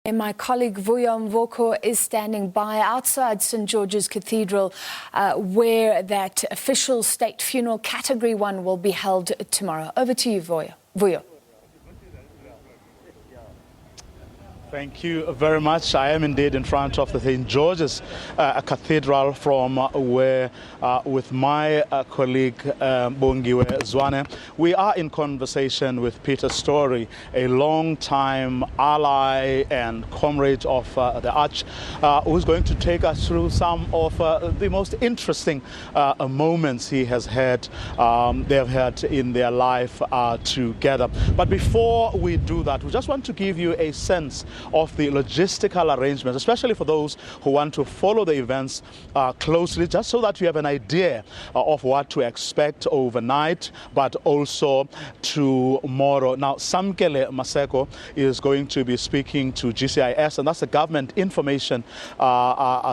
And my colleague Vuyo Mvoko is standing by outside St. George's Cathedral, where that official state funeral Category 1 will be held tomorrow. Over to you, Vuyo. Thank you very much. I am indeed in front of the St. George's Cathedral, from where, with my colleague Bongiwe Zwane, we are in conversation with Peter Story, a long-time ally and comrade of the Arch, who's going to take us through some of the most interesting moments he has had, they've had in their life together. But before we do that, we just want to give you a sense of the logistical arrangements, especially for those who want to follow the events closely, just so that you have an idea of what to expect overnight, but also tomorrow. Now, Samkele Maseko is going to be speaking to GCIS, and that's the Government Information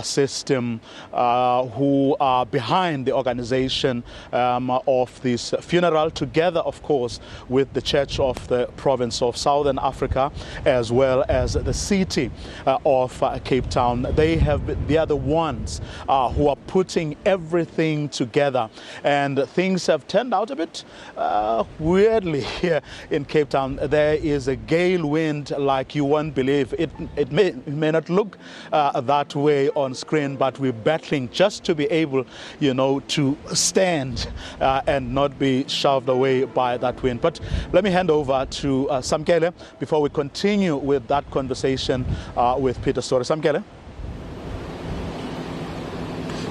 System, who are behind the organization of this funeral, together, of course, with the Church of the Province of Southern Africa, as well as the city of Cape Town. They are the ones who are putting everything together, and things have turned out a bit weirdly here in Cape Town. There is a gale wind like you won't believe. It may not look that way on screen, but we're battling just to be able, to stand and not be shoved away by that wind. But let me hand over to Samkele before we continue with that conversation with Peter Story. Samkele?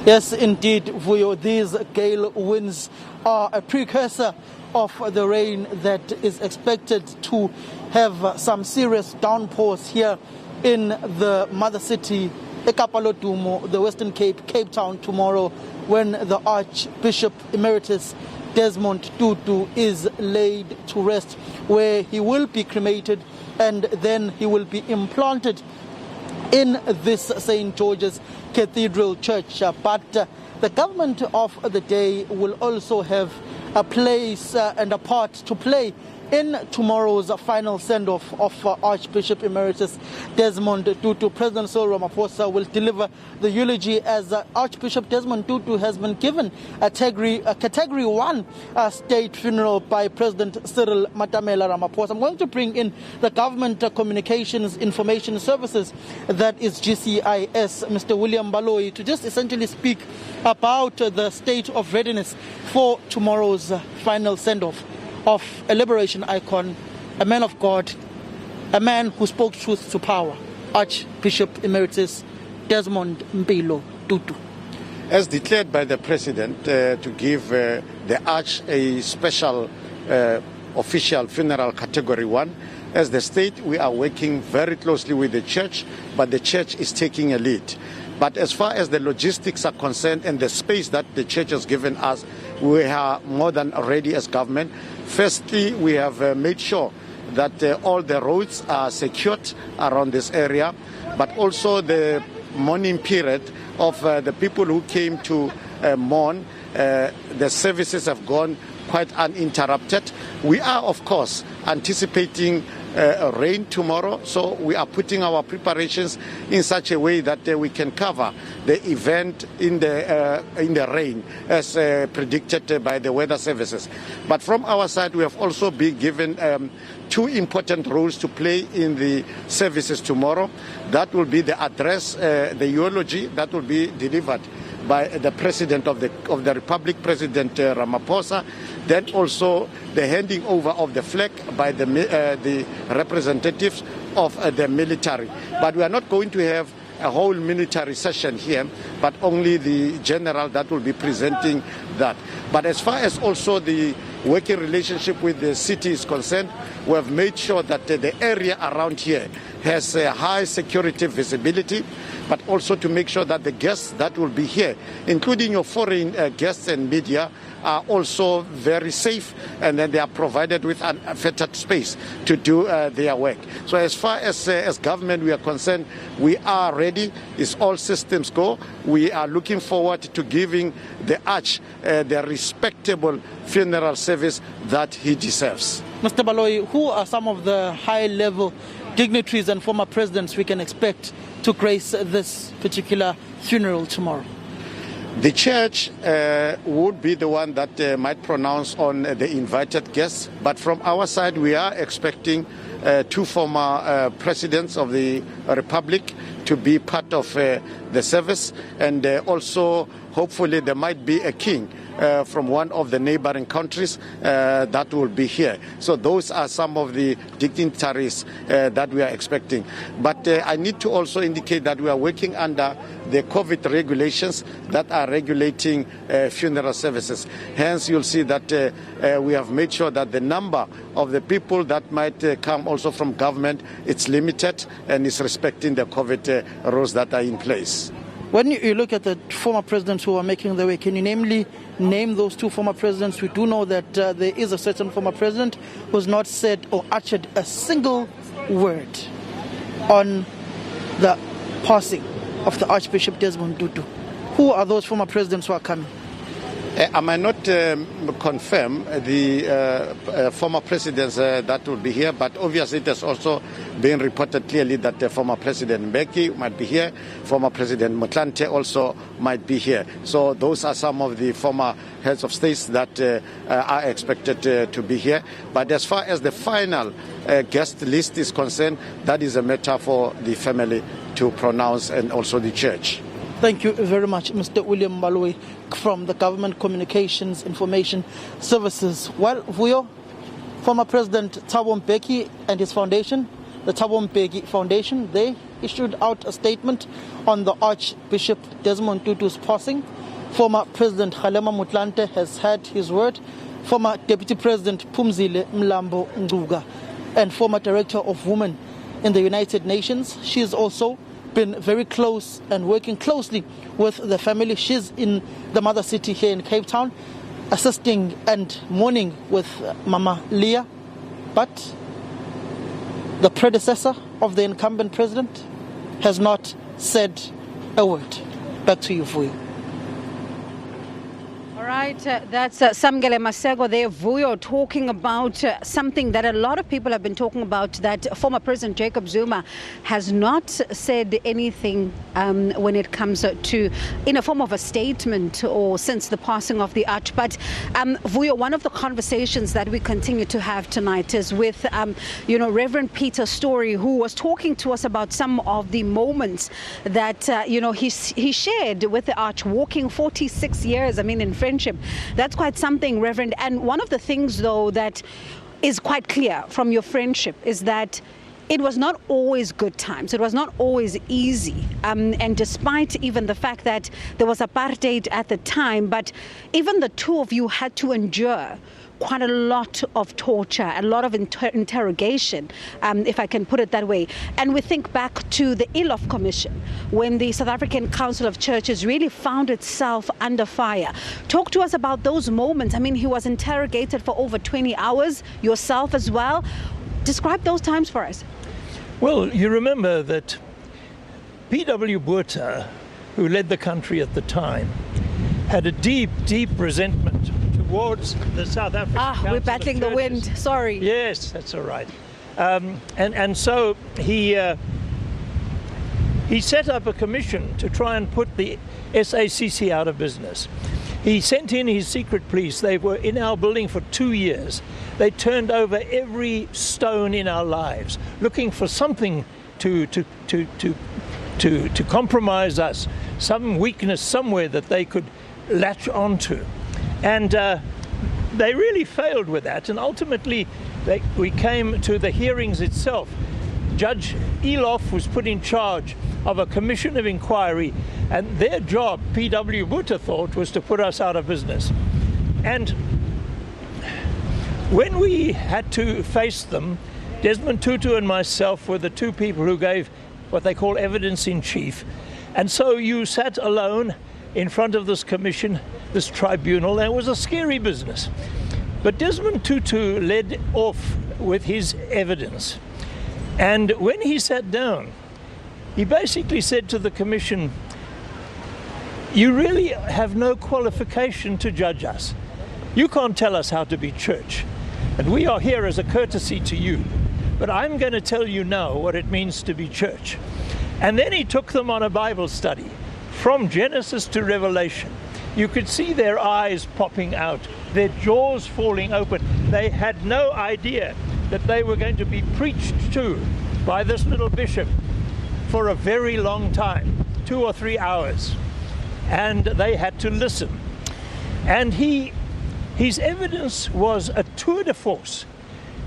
Yes, indeed, Vuyo. These gale winds are a precursor of the rain that is expected to have some serious downpours here in the mother city, Ekapalotumo, the Western Cape, Cape Town, tomorrow, when the Archbishop Emeritus Desmond Tutu is laid to rest, where he will be cremated and then he will be implanted in this St. George's Cathedral Church. But the government of the day will also have a place and a part to play in tomorrow's final send-off of Archbishop Emeritus Desmond Tutu. President Cyril Ramaphosa will deliver the eulogy, as Archbishop Desmond Tutu has been given a Category 1 state funeral by President Cyril Matamela Ramaphosa. I'm going to bring in the Government Communications Information Services, that is GCIS, Mr. William Baloyi, to just essentially speak about the state of readiness for tomorrow's final send-off of a liberation icon, a man of God, a man who spoke truth to power, Archbishop Emeritus Desmond Mpilo Tutu. As declared by the President to give the Arch a special official funeral Category 1, as the state, we are working very closely with the Church, but the Church is taking a lead. But as far as the logistics are concerned and the space that the Church has given us, we are more than ready as government. Firstly, we have made sure that all the roads are secured around this area, but also the mourning period of the people who came to mourn, the services have gone quite uninterrupted. We are, of course, anticipating rain tomorrow, so we are putting our preparations in such a way that we can cover the event in the rain, as predicted by the weather services. But from our side, we have also been given two important roles to play in the services tomorrow. That will be the address, the eulogy that will be delivered by the President of the Republic, President Ramaphosa. Then also the handing over of the flag by the representatives of the military. But we are not going to have a whole military session here, but only the general that will be presenting that. But as far as also the working relationship with the city is concerned, we have made sure that the area around here has a high security visibility, but also to make sure that the guests that will be here, including your foreign guests and media, are also very safe, and then they are provided with an unfettered space to do their work. So as far as government we are concerned, we are ready. It's all systems go. We are looking forward to giving the Arch the respectable funeral service that he deserves. Mr. Baloyi, who are some of the high-level dignitaries and former presidents we can expect to grace this particular funeral tomorrow? The church would be the one that might pronounce on the invited guests, but from our side we are expecting two former presidents of the Republic to be part of the service, and also hopefully there might be a king from one of the neighboring countries that will be here. So those are some of the dignitaries that we are expecting. But I need to also indicate that we are working under the COVID regulations that are regulating funeral services. Hence, you'll see that we have made sure that the number of the people that might come also from government, it's limited and is respecting the COVID rules that are in place. When you look at the former presidents who are making their way, can you name those two former presidents? We do know that there is a certain former president who has not said or uttered a single word on the passing of the Archbishop Desmond Tutu. Who are those former presidents who are coming? I might not confirm the former presidents that will be here, but obviously it has also been reported clearly that the former President Mbeki might be here, former President Motlanthe also might be here. So those are some of the former heads of states that are expected to be here. But as far as the final guest list is concerned, that is a matter for the family to pronounce and also the church. Thank you very much, Mr. William Mbalwe from the Government Communications Information Services. Well, Vuyo, former President Thabo Mbeki and his foundation, the Thabo Mbeki Foundation, they issued out a statement on the Archbishop Desmond Tutu's passing. Former President Kgalema Motlanthe has had his word. Former Deputy President Phumzile Mlambo Ngcuka and former Director of Women in the United Nations. She has also been very close and working closely with the family. She's in the mother city here in Cape Town, assisting and mourning with Mama Leah. But the predecessor of the incumbent president has not said a word. Back to you, Vuyo. All right, that's Samgele Masego there, Vuyo, talking about something that a lot of people have been talking about, that former President Jacob Zuma has not said anything when it comes to, in a form of a statement or since the passing of the Arch. But Vuyo, one of the conversations that we continue to have tonight is with, Reverend Peter Story, who was talking to us about some of the moments that, he shared with the Arch, walking 46 years, in friendship. That's quite something, Reverend. And one of the things, though, that is quite clear from your friendship is that it was not always good times. It was not always easy. And despite even the fact that there was apartheid at the time, but even the two of you had to endure quite a lot of torture, a lot of interrogation, if I can put it that way. And we think back to the Elof Commission, when the South African Council of Churches really found itself under fire. Talk to us about those moments. He was interrogated for over 20 hours, yourself as well. Describe those times for us. Well, you remember that P.W. Botha, who led the country at the time, had a deep, deep resentment towards the South African Council we're battling the wind. Sorry. Yes, that's all right. And so he set up a commission to try and put the SACC out of business. He sent in his secret police. They were in our building for 2 years. They turned over every stone in our lives, looking for something to compromise us, some weakness somewhere that they could latch onto. And they really failed with that. And ultimately, we came to the hearings itself. Judge Elof was put in charge of a commission of inquiry, and their job, P.W. Botha thought, was to put us out of business. And when we had to face them, Desmond Tutu and myself were the two people who gave what they call evidence in chief. And so you sat alone in front of this commission, this tribunal, and it was a scary business. But Desmond Tutu led off with his evidence. And when he sat down, he basically said to the commission, you really have no qualification to judge us. You can't tell us how to be church. And we are here as a courtesy to you. but I'm going to tell you now what it means to be church. And then he took them on a Bible study from Genesis to Revelation. You could see their eyes popping out, their jaws falling open. They had no idea that they were going to be preached to by this little bishop for a very long time, 2 or 3 hours. And they had to listen. And his evidence was a tour de force.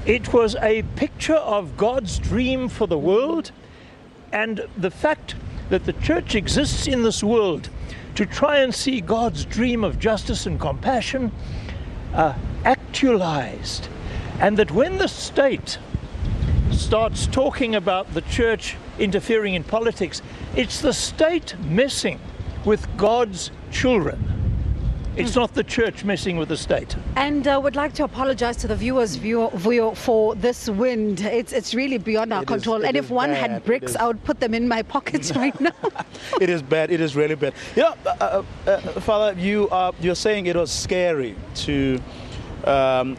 It was a picture of God's dream for the world, and the fact that the church exists in this world to try and see God's dream of justice and compassion actualized. And that when the state starts talking about the church interfering in politics, it's the state messing with God's children. It's not the church messing with the state. And would like to apologize to the viewers, Vuyo, for this wind. It's really beyond our control. And if one had bricks, I would put them in my pockets right now. It is bad. It is really bad. Father, you're saying it was scary to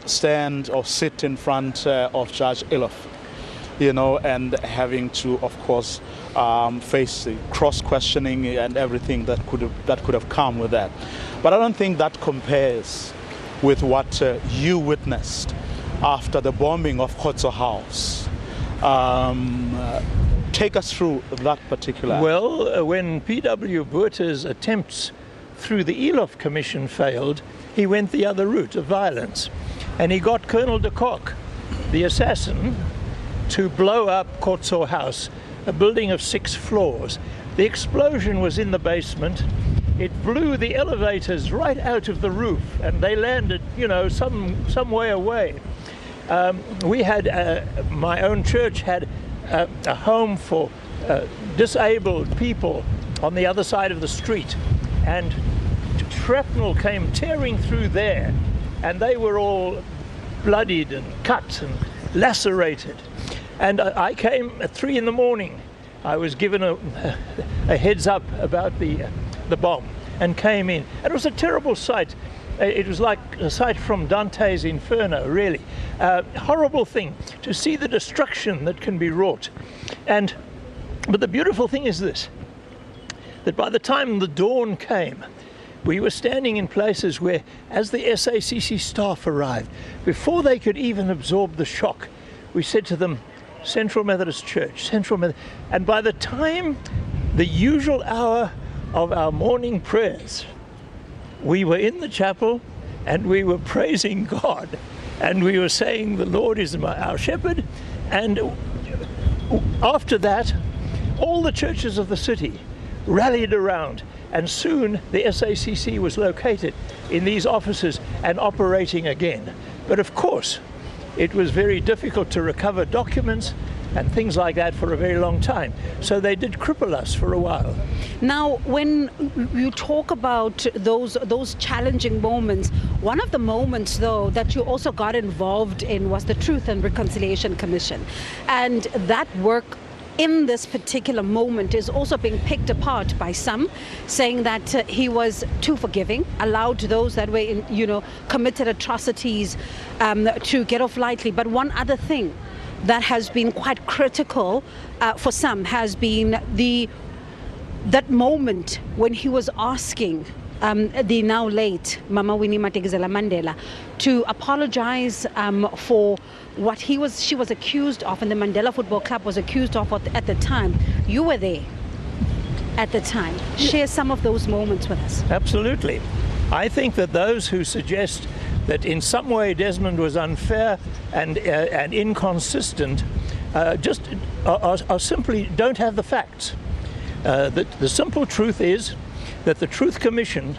stand or sit in front of Judge Elof, and having to, of course, face the cross-questioning and everything that could have come with that. But I don't think that compares with what you witnessed after the bombing of Khotso House. Take us through that particular. Well, when P.W. Botha's attempts through the Elof Commission failed, he went the other route of violence. And he got Colonel de Kock, the assassin, to blow up Khotso House, a building of 6 floors. The explosion was in the basement. It blew the elevators right out of the roof, and they landed, some way away. We had, my own church had a home for disabled people on the other side of the street, and shrapnel came tearing through there, and they were all bloodied and cut and lacerated. And I came at 3 in the morning. I was given a heads up about the bomb and came in. And it was a terrible sight. It was like a sight from Dante's Inferno, really. Horrible thing to see the destruction that can be wrought. But the beautiful thing is this, that by the time the dawn came, we were standing in places where, as the SACC staff arrived, before they could even absorb the shock, we said to them, Central Methodist Church, Central Methodist. And by the time the usual hour of our morning prayers, we were in the chapel and we were praising God, and we were saying, the Lord is our shepherd. And after that, all the churches of the city rallied around, and soon the SACC was located in these offices and operating again. But of course, it was very difficult to recover documents and things like that for a very long time. So they did cripple us for a while. Now, when you talk about those challenging moments, one of the moments, though, that you also got involved in was the Truth and Reconciliation Commission. And that work in this particular moment is also being picked apart by some, saying that he was too forgiving, allowed those that were, committed atrocities to get off lightly. But one other thing that has been quite critical for some has been that moment when he was asking the now late Mama Winnie Madikizela Mandela to apologize for what she was accused of, and the Mandela Football Club was accused of at the time. You were there at the time. Share some of those moments with us. Absolutely. I think that those who suggest that in some way Desmond was unfair and inconsistent just are simply don't have the facts. The simple truth is that the Truth Commission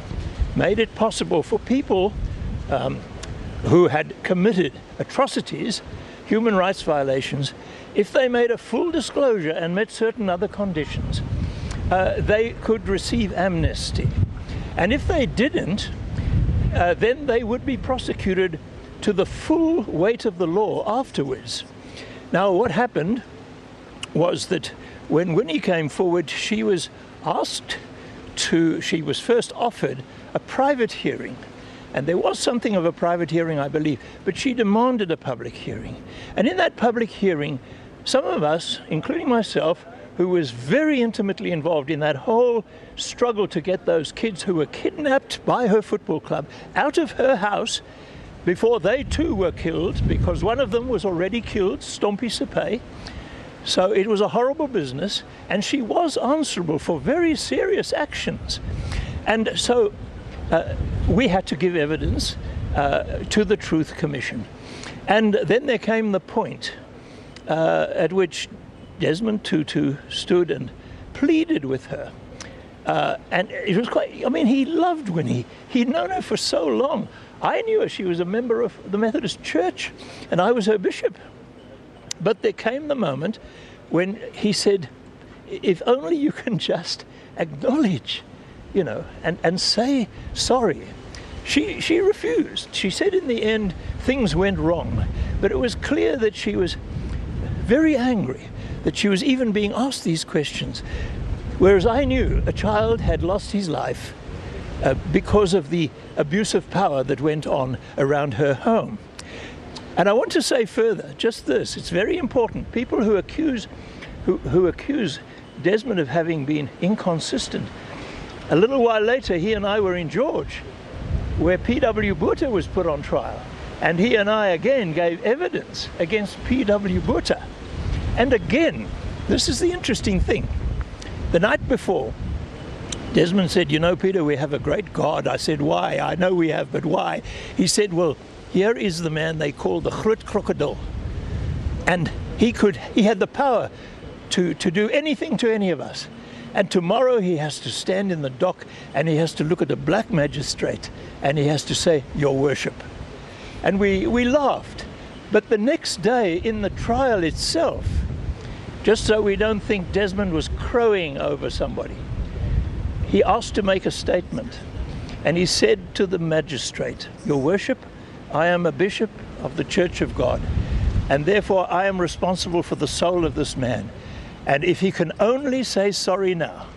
made it possible for people who had committed atrocities, human rights violations, if they made a full disclosure and met certain other conditions, they could receive amnesty. And if they didn't, then they would be prosecuted to the full weight of the law afterwards. Now, what happened was that when Winnie came forward, she was first offered a private hearing, And there was something of a private hearing, I believe, but she demanded a public hearing. And in that public hearing, some of us, including myself, who was very intimately involved in that whole struggle to get those kids who were kidnapped by her football club out of her house before they too were killed, because one of them was already killed, Stompie Sepe. So it was a horrible business, and she was answerable for very serious actions. And so we had to give evidence to the Truth Commission. And then there came the point at which Desmond Tutu stood and pleaded with her. And it was quite, I mean, he loved Winnie. He'd known her for so long. I knew her. She was a member of the Methodist Church, and I was her bishop. But there came the moment when he said, if only you can just acknowledge, you know, and say sorry. She refused. She said in the end, things went wrong. But it was clear that she was very angry that she was even being asked these questions. Whereas I knew a child had lost his life because of the abuse of power that went on around her home. And I want to say further, just this, it's very important. People who accuse Desmond of having been inconsistent. A little while later, he and I were in George, where P.W. Botha was put on trial. And he and I again gave evidence against P.W. Botha. And again, this is the interesting thing. The night before, Desmond said, you know, Peter, we have a great God. I said, why? I know we have, but why? He said, well, here is the man they call the Groot Crocodile. And he had the power to do anything to any of us. And tomorrow he has to stand in the dock and he has to look at a black magistrate and he has to say, your worship. And we laughed. But the next day in the trial itself, just so we don't think Desmond was crowing over somebody, he asked to make a statement. And he said to the magistrate, your worship, I am a bishop of the Church of God, and therefore I am responsible for the soul of this man. And if he can only say sorry now,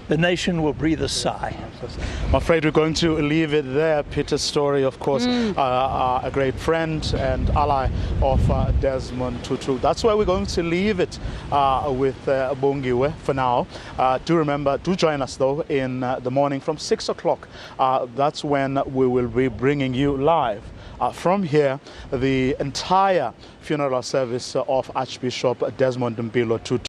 the nation will breathe a sigh. I'm afraid we're going to leave it there. Peter's story, of course, a great friend and ally of Desmond Tutu. That's where we're going to leave it with Bongiwe for now. Do join us though in the morning from 6 o'clock. That's when we will be bringing you live from here the entire funeral service of Archbishop Desmond Tutu.